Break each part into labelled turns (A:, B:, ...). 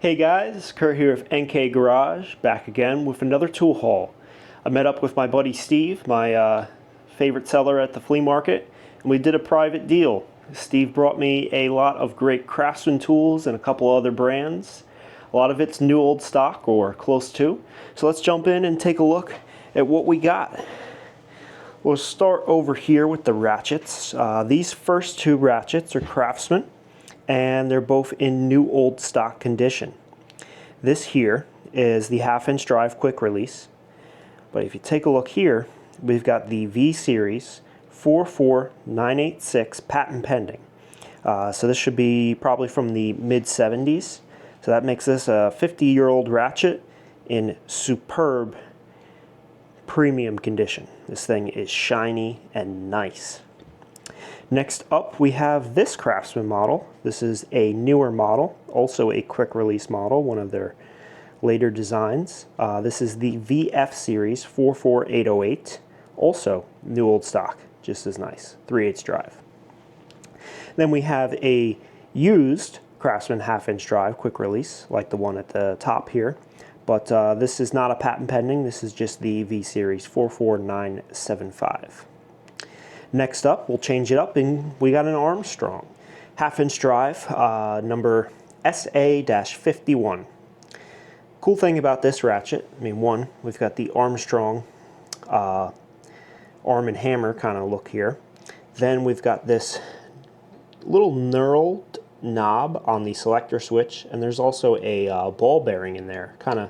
A: Hey guys, Kurt here of NK Garage, back again with another tool haul. I met up with my buddy Steve, my favorite seller at the flea market, and we did a private deal. Steve brought me a lot of great Craftsman tools and a couple other brands. A lot of it's new old stock or close to. So let's jump in and take a look at what we got. We'll start over here with the ratchets. These first two ratchets are Craftsman, and they're both in new old stock condition. This here is the 1/2" drive quick release, but if you take a look here, we've got the V series 44986 patent pending. So this should be probably from the mid 70s. So that makes this a 50-year-old ratchet in superb premium condition. This thing is shiny and nice. Next up, we have this Craftsman model. This is a newer model, also a quick release model, one of their later designs. This is the VF series 44808, also new old stock, just as nice, 3/8 drive. Then we have a used Craftsman 1/2" drive quick release, like the one at the top here, but this is not a patent pending. This is just the V series 44975. Next up, we'll change it up, and we got an Armstrong 1/2" drive, number SA-51. Cool thing about this ratchet, one, we've got the Armstrong arm and hammer kind of look here. Then we've got this little knurled knob on the selector switch, and there's also a ball bearing in there. Kind of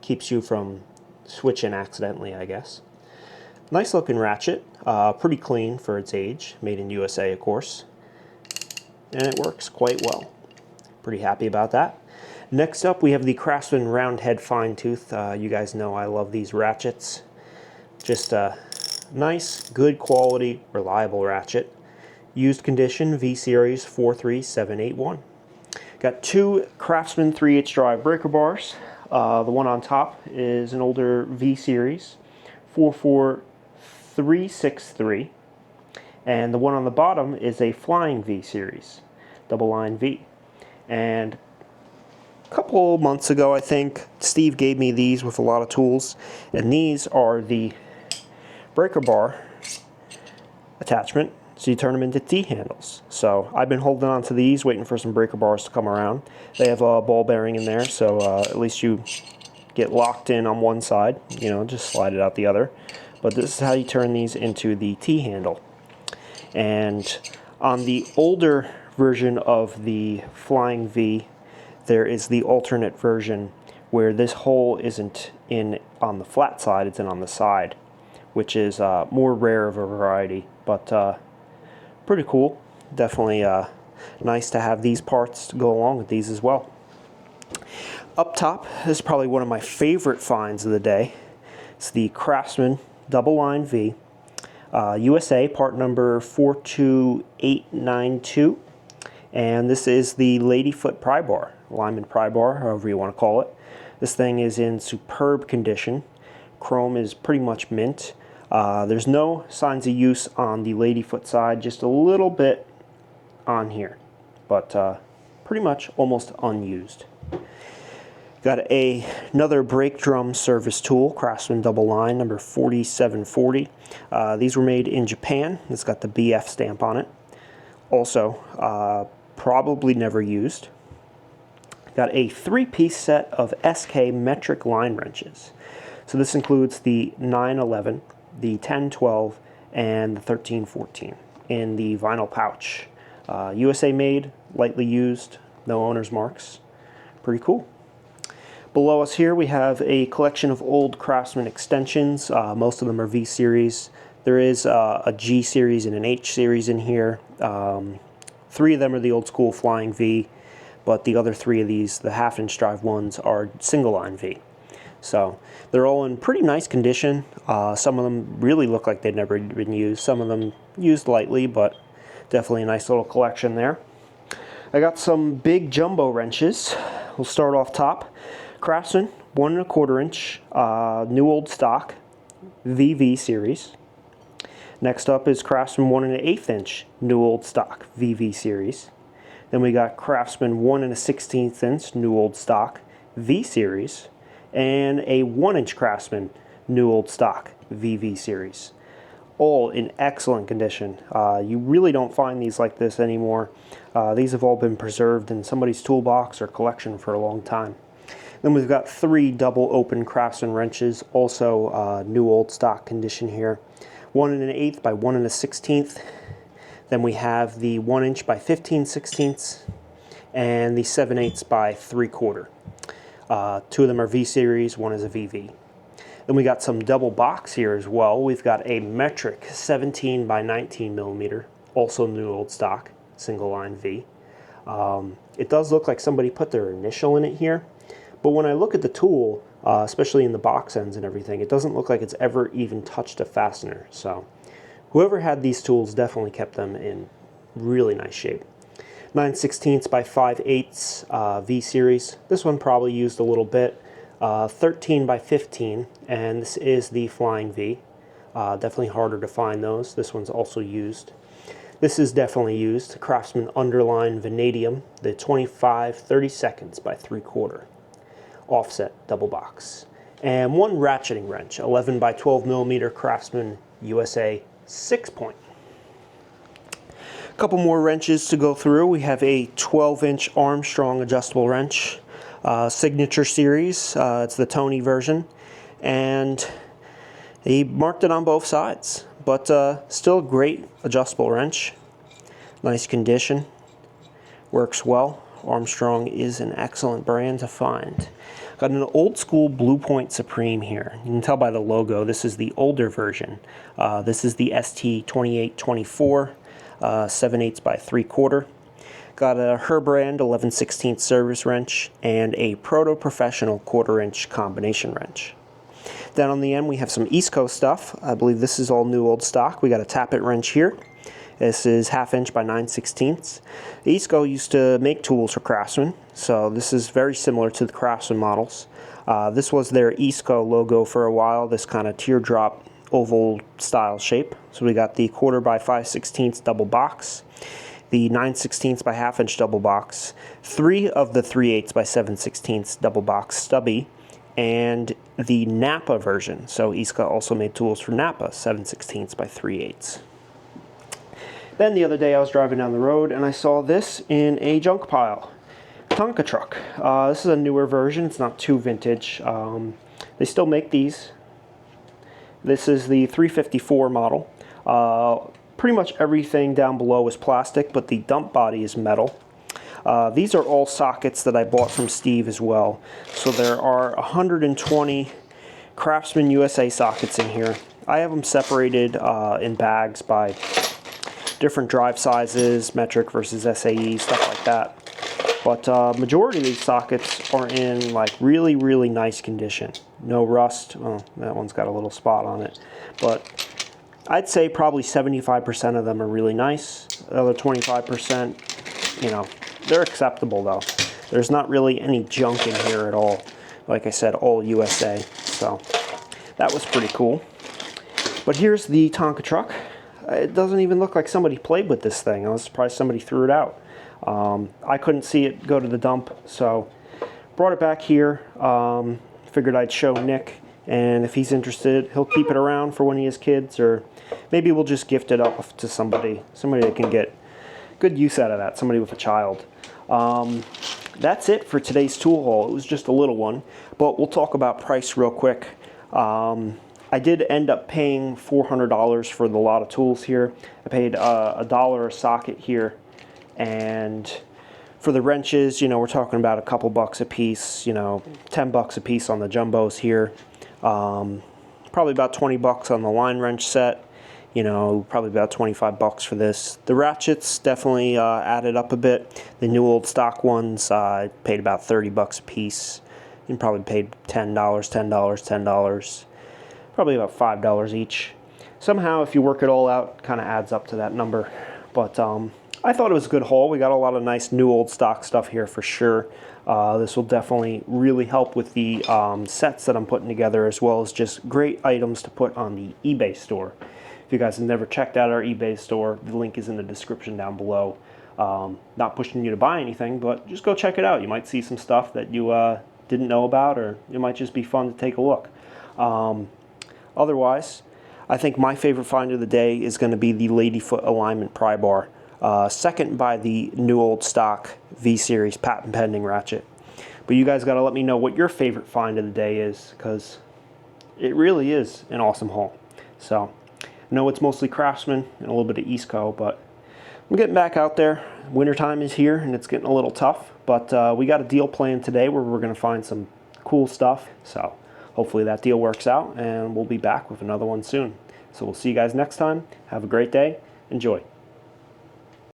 A: keeps you from switching accidentally, I guess. Nice looking ratchet, pretty clean for its age, made in USA of course, and it works quite well. Pretty happy about that. Next up, we have the Craftsman round head fine tooth. You guys know I love these ratchets. Just a nice, good quality, reliable ratchet. Used condition, V series 43781. Got two Craftsman 3/8 drive breaker bars. The one on top is an older V series 44363, and the one on the bottom is a flying V series, double line V. And a couple months ago, I think, Steve gave me these with a lot of tools, and these are the breaker bar attachment, so you turn them into T-handles. So I've been holding on to these, waiting for some breaker bars to come around. They have a ball bearing in there, so at least you get locked in on one side, just slide it out the other. But this is how you turn these into the T-handle. And on the older version of the Flying V, there is the alternate version where this hole isn't in on the flat side, it's in on the side, which is more rare of a variety, but pretty cool. Definitely nice to have these parts to go along with these as well. Up top, this is probably one of my favorite finds of the day. It's the Craftsman double line V, USA, part number 42892, and this is the lady foot pry bar, lineman pry bar, however you want to call it. This thing is in superb condition. Chrome is pretty much mint. There's no signs of use on the lady foot side, just a little bit on here, but pretty much almost unused. Got another brake drum service tool, Craftsman double line, number 4740. These were made in Japan. It's got the BF stamp on it. Also, probably never used. Got a 3-piece set of SK metric line wrenches. So this includes the 911, the 1012, and the 1314 in the vinyl pouch. USA made, lightly used, no owner's marks. Pretty cool. Below us here we have a collection of old Craftsman extensions. Most of them are V series. There is a G series and an H series in here. 3 of them are the old school Flying V, but the other 3 of these, the 1/2" drive ones, are single line V. So they're all in pretty nice condition. Some of them really look like they've never been used. Some of them used lightly, but definitely a nice little collection there. I got some big jumbo wrenches. We'll start off top. Craftsman 1 1/4 inch, new old stock, VV series. Next up is Craftsman 1 1/8 inch, new old stock, VV series. Then we got Craftsman 1 1/16 inch new old stock V series, and a 1-inch Craftsman new old stock VV series. All in excellent condition. You really don't find these like this anymore. These have all been preserved in somebody's toolbox or collection for a long time. Then we've got 3 double open Craftsman wrenches, also new old stock condition here. 1 1/8 by 1 1/16. Then we have the 1-inch by 15/16 and the 7/8 by 3/4. 2 of them are V series, 1 is a VV. Then we got some double box here as well. We've got a metric 17 by 19 millimeter, also new old stock, single line V. It does look like somebody put their initial in it here, but when I look at the tool, especially in the box ends and everything, it doesn't look like it's ever even touched a fastener. So whoever had these tools definitely kept them in really nice shape. 9/16 by 5/8 V series. This one probably used a little bit. 13 by 15, and this is the Flying V. Definitely harder to find those. This one's also used. This is definitely used. Craftsman Underline Vanadium, the 25/32 by 3/4. Offset double box. And 1 ratcheting wrench, 11 by 12 millimeter Craftsman USA 6-point. A couple more wrenches to go through. We have a 12-inch Armstrong adjustable wrench. Signature series, it's the Tony version, and he marked it on both sides, but still a great adjustable wrench. Nice condition, works well. Armstrong is an excellent brand to find. Got an old school Blue Point Supreme here. You can tell by the logo, this is the older version. This is the ST2824, 7/8 by 3/4. Got a Herbrand 11/16 service wrench and a Proto Professional 1/4-inch combination wrench. Then on the end we have some Easco stuff. I believe this is all new old stock. We got a tappet wrench here. This is 1/2 inch by 9/16. Easco used to make tools for Craftsman, so this is very similar to the Craftsman models. This was their Easco logo for a while, this kind of teardrop oval style shape. So we got the 1/4 by 5/16 double box, the 9/16 by 1/2 inch double box, 3 of the 3/8 by 7/16 double box stubby, and the Napa version. So Easco also made tools for Napa, 7/16 by 3/8. Then the other day I was driving down the road and I saw this in a junk pile. Tonka truck. This is a newer version, it's not too vintage. They still make these. This is the 354 model. Pretty much everything down below is plastic, but the dump body is metal. These are all sockets that I bought from Steve as well. So there are 120 Craftsman USA sockets in here. I have them separated in bags by different drive sizes, metric versus SAE, stuff like that. But majority of these sockets are in like really, really nice condition. No rust. Oh, that one's got a little spot on it. But I'd say probably 75% of them are really nice. The other 25%, you know, they're acceptable though. There's not really any junk in here at all. Like I said, all USA. So that was pretty cool. But here's the Tonka truck. It doesn't even look like somebody played with this thing. I was surprised somebody threw it out. I couldn't see it go to the dump, so brought it back here. Figured I'd show Nick, and if he's interested, he'll keep it around for when he has kids, or maybe we'll just gift it up to somebody that can get good use out of that, somebody with a child. That's it for today's tool haul. It was just a little one, but we'll talk about price real quick. I did end up paying $400 for the lot of tools here. I paid $1 a socket here, and for the wrenches, you know, we're talking about a couple bucks a piece, you know, 10 bucks a piece on the jumbos here. Probably about 20 bucks on the line wrench set, you know, probably about 25 bucks for this. The ratchets definitely added up a bit. The new old stock ones, I paid about 30 bucks a piece. You probably paid $10, $10. Probably about $5 each. Somehow, if you work it all out, kind of adds up to that number. But I thought it was a good haul. We got a lot of nice new old stock stuff here for sure. This will definitely really help with the sets that I'm putting together, as well as just great items to put on the eBay store. If you guys have never checked out our eBay store, the link is in the description down below. Not pushing you to buy anything, but just go check it out. You might see some stuff that you didn't know about, or it might just be fun to take a look. Otherwise, I think my favorite find of the day is going to be the Ladyfoot alignment pry bar. Second by the new old stock V-Series patent pending ratchet. But you guys got to let me know what your favorite find of the day is, because it really is an awesome haul. So, I know it's mostly Craftsman and a little bit of Easco, but I'm getting back out there. Wintertime is here and it's getting a little tough, but we got a deal planned today where we're going to find some cool stuff. So hopefully that deal works out and we'll be back with another one soon. So we'll see you guys next time. Have a great day. Enjoy.